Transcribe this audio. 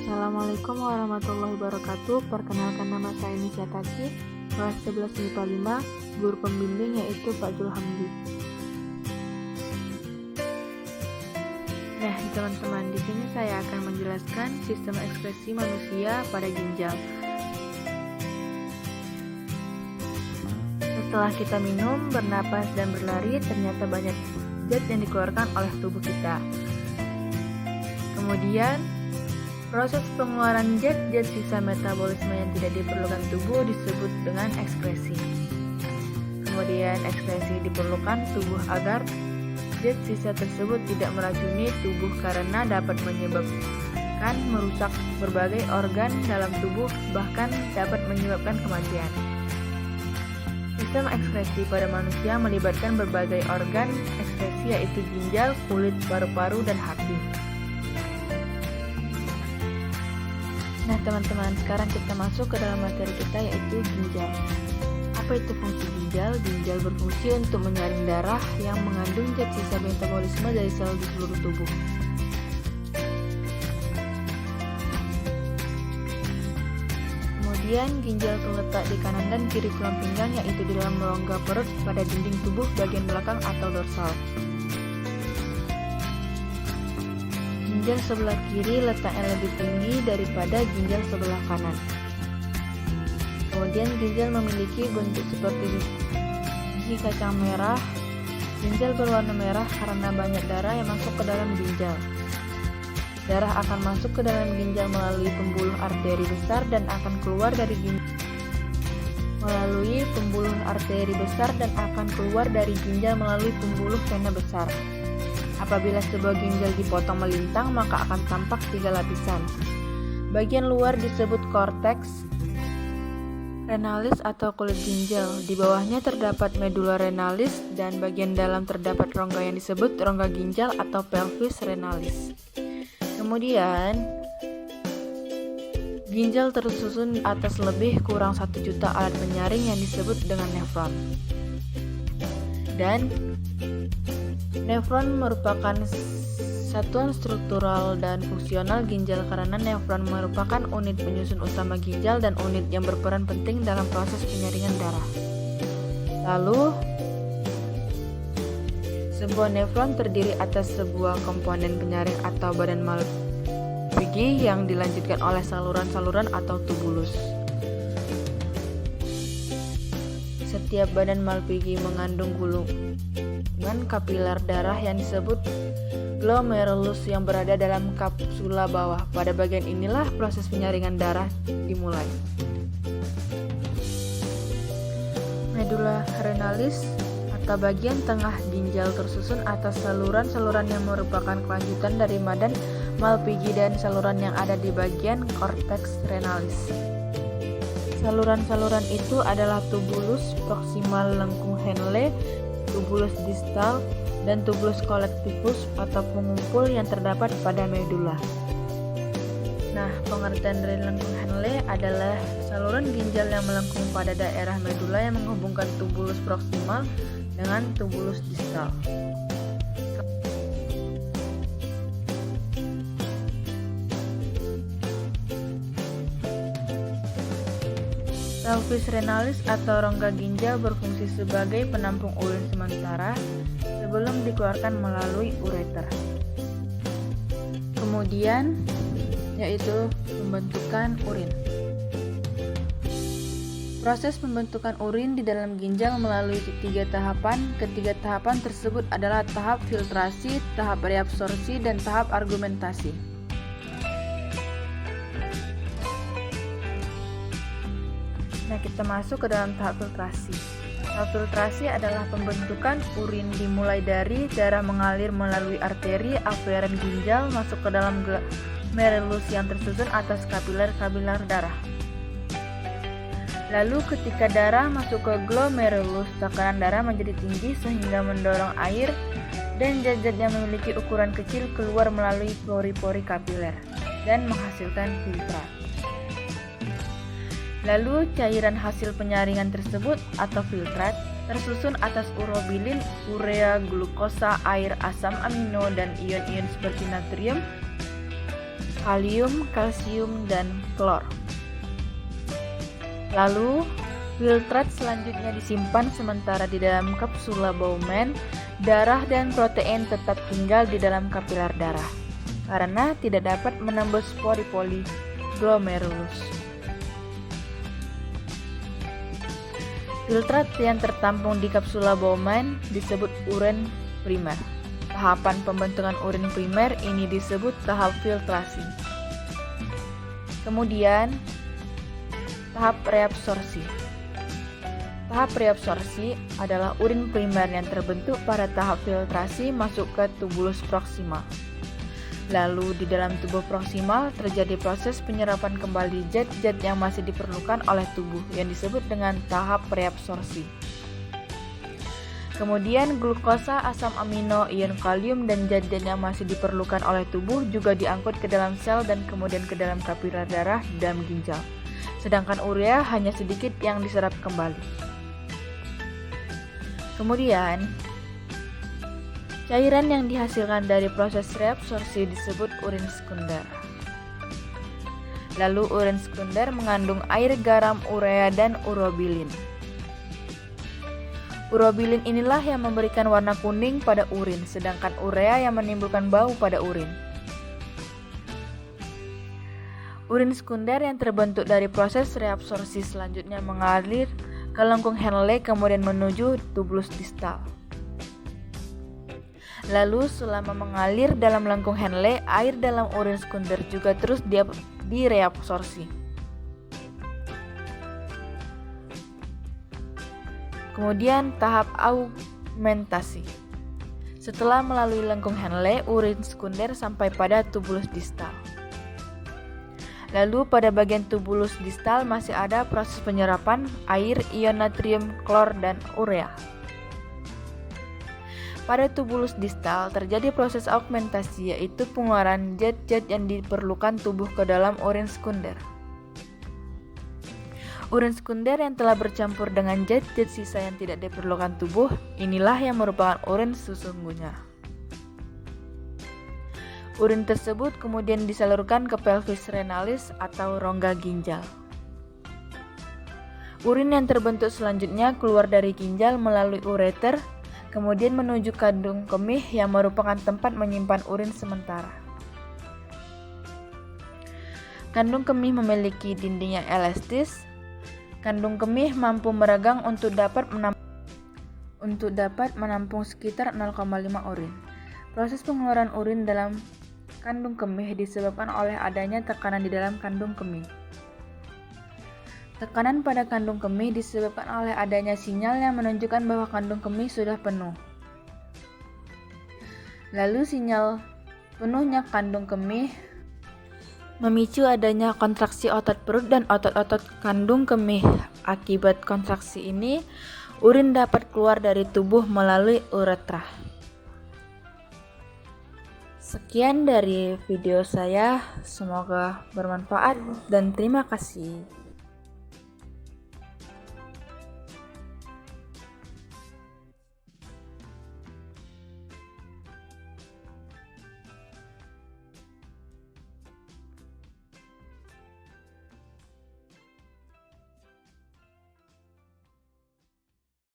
Assalamualaikum warahmatullahi wabarakatuh. Perkenalkan, nama saya Nisha Taki, kelas 11 MIPA 5, guru pembimbing yaitu Pak Julhamdi. Nah, teman-teman, di sini saya akan menjelaskan sistem ekspresi manusia pada ginjal. Setelah kita minum, bernapas, dan berlari, ternyata banyak zat yang dikeluarkan oleh tubuh kita. Kemudian, proses pengeluaran zat sisa metabolisme yang tidak diperlukan tubuh disebut dengan ekskresi. Kemudian ekskresi diperlukan tubuh agar zat sisa tersebut tidak meracuni tubuh karena dapat menyebabkan merusak berbagai organ dalam tubuh, bahkan dapat menyebabkan kematian. Sistem ekskresi pada manusia melibatkan berbagai organ ekskresi yaitu ginjal, kulit, paru-paru, dan hati. Nah teman-teman, sekarang kita masuk ke dalam materi kita yaitu ginjal. Apa itu fungsi ginjal? Ginjal berfungsi untuk menyaring darah yang mengandung zat sisa metabolisme dari sel di seluruh tubuh. Kemudian ginjal terletak di kanan dan kiri tulang pinggang yaitu di dalam rongga perut pada dinding tubuh bagian belakang atau dorsal. Ginjal sebelah kiri letaknya lebih tinggi daripada ginjal sebelah kanan. Kemudian ginjal memiliki bentuk seperti biji kacang merah. Ginjal berwarna merah karena banyak darah yang masuk ke dalam ginjal. Darah akan masuk ke dalam ginjal melalui pembuluh arteri besar dan akan keluar dari ginjal melalui pembuluh arteri besar dan akan keluar dari ginjal melalui pembuluh vena besar. Apabila sebuah ginjal dipotong melintang, maka akan tampak 3 lapisan. Bagian luar disebut korteks renalis atau kulit ginjal. Di bawahnya terdapat medula renalis dan bagian dalam terdapat rongga yang disebut rongga ginjal atau pelvis renalis. Kemudian, ginjal tersusun atas lebih kurang 1 juta alat penyaring yang disebut dengan nefron. Dan nefron merupakan satuan struktural dan fungsional ginjal karena nefron merupakan unit penyusun utama ginjal dan unit yang berperan penting dalam proses penyaringan darah. Lalu, sebuah nefron terdiri atas sebuah komponen penyaring atau badan Malpighi yang dilanjutkan oleh saluran-saluran atau tubulus. Setiap badan Malpighi mengandung gulungan kapiler darah yang disebut glomerulus yang berada dalam kapsula bawah. Pada bagian inilah proses penyaringan darah dimulai. Medula renalis atau bagian tengah ginjal tersusun atas saluran-saluran yang merupakan kelanjutan dari badan Malpighi dan saluran yang ada di bagian korteks renalis. Saluran-saluran itu adalah tubulus proksimal lengkung Henle, tubulus distal, dan tubulus collectivus atau pengumpul yang terdapat pada medula. Nah, pengertian dari lengkung Henle adalah saluran ginjal yang melengkung pada daerah medula yang menghubungkan tubulus proksimal dengan tubulus distal. Pelvis renalis atau rongga ginjal berfungsi sebagai penampung urin sementara sebelum dikeluarkan melalui ureter. Kemudian yaitu pembentukan urin. Proses pembentukan urin di dalam ginjal melalui 3 tahapan. Ketiga tahapan tersebut adalah tahap filtrasi, tahap reabsorpsi, dan tahap argumentasi. Nah, kita masuk ke dalam tahap filtrasi. Tahap filtrasi adalah pembentukan urin dimulai dari darah mengalir melalui arteri aferen ginjal masuk ke dalam glomerulus yang tersusun atas kapiler-kapiler darah. Lalu ketika darah masuk ke glomerulus, tekanan darah menjadi tinggi sehingga mendorong air dan zat-zat yang memiliki ukuran kecil keluar melalui pori-pori kapiler dan menghasilkan filtrat. Lalu cairan hasil penyaringan tersebut atau filtrat tersusun atas urobilin, urea, glukosa, air, asam amino, dan ion-ion seperti natrium kalium, kalsium, dan klor. Lalu, filtrat selanjutnya disimpan sementara di dalam kapsula Bowman. Darah dan protein tetap tinggal di dalam kapiler darah karena tidak dapat menembus pori glomerulus. Filtrat yang tertampung di kapsula Bowman disebut urin primer. Tahapan pembentukan urin primer ini disebut tahap filtrasi. Kemudian, tahap reabsorpsi. Tahap reabsorpsi adalah urin primer yang terbentuk pada tahap filtrasi masuk ke tubulus proksimal. Lalu di dalam tubuh proksimal terjadi proses penyerapan kembali zat-zat yang masih diperlukan oleh tubuh yang disebut dengan tahap reabsorpsi. Kemudian glukosa, asam amino, ion kalium, dan zat-zat yang masih diperlukan oleh tubuh juga diangkut ke dalam sel dan kemudian ke dalam kapiler darah dan ginjal. Sedangkan urea hanya sedikit yang diserap kembali. Kemudian, cairan yang dihasilkan dari proses reabsorpsi disebut urin sekunder. Lalu urin sekunder mengandung air, garam, urea, dan urobilin. Urobilin inilah yang memberikan warna kuning pada urin, sedangkan urea yang menimbulkan bau pada urin. Urin sekunder yang terbentuk dari proses reabsorpsi selanjutnya mengalir ke lengkung Henle kemudian menuju tubulus distal. Lalu selama mengalir dalam lengkung Henle, air dalam urin sekunder juga terus direabsorpsi. Kemudian tahap augmentasi. Setelah melalui lengkung Henle, urin sekunder sampai pada tubulus distal. Lalu pada bagian tubulus distal masih ada proses penyerapan air, ion natrium, klor, dan urea. Pada tubulus distal terjadi proses augmentasi, yaitu pengeluaran zat-zat yang diperlukan tubuh ke dalam urin sekunder. Urin sekunder yang telah bercampur dengan zat-zat sisa yang tidak diperlukan tubuh, inilah yang merupakan urin sesungguhnya. Urin tersebut kemudian disalurkan ke pelvis renalis atau rongga ginjal. Urin yang terbentuk selanjutnya keluar dari ginjal melalui ureter, kemudian menuju kandung kemih yang merupakan tempat menyimpan urin sementara. Kandung kemih memiliki dinding yang elastis. Kandung kemih mampu meragang untuk dapat menampung sekitar 0,5 urin. Proses pengeluaran urin dalam kandung kemih disebabkan oleh adanya tekanan di dalam kandung kemih. Tekanan pada kandung kemih disebabkan oleh adanya sinyal yang menunjukkan bahwa kandung kemih sudah penuh. Lalu sinyal penuhnya kandung kemih memicu adanya kontraksi otot perut dan otot-otot kandung kemih. Akibat kontraksi ini, urin dapat keluar dari tubuh melalui uretra. Sekian dari video saya, semoga bermanfaat dan terima kasih.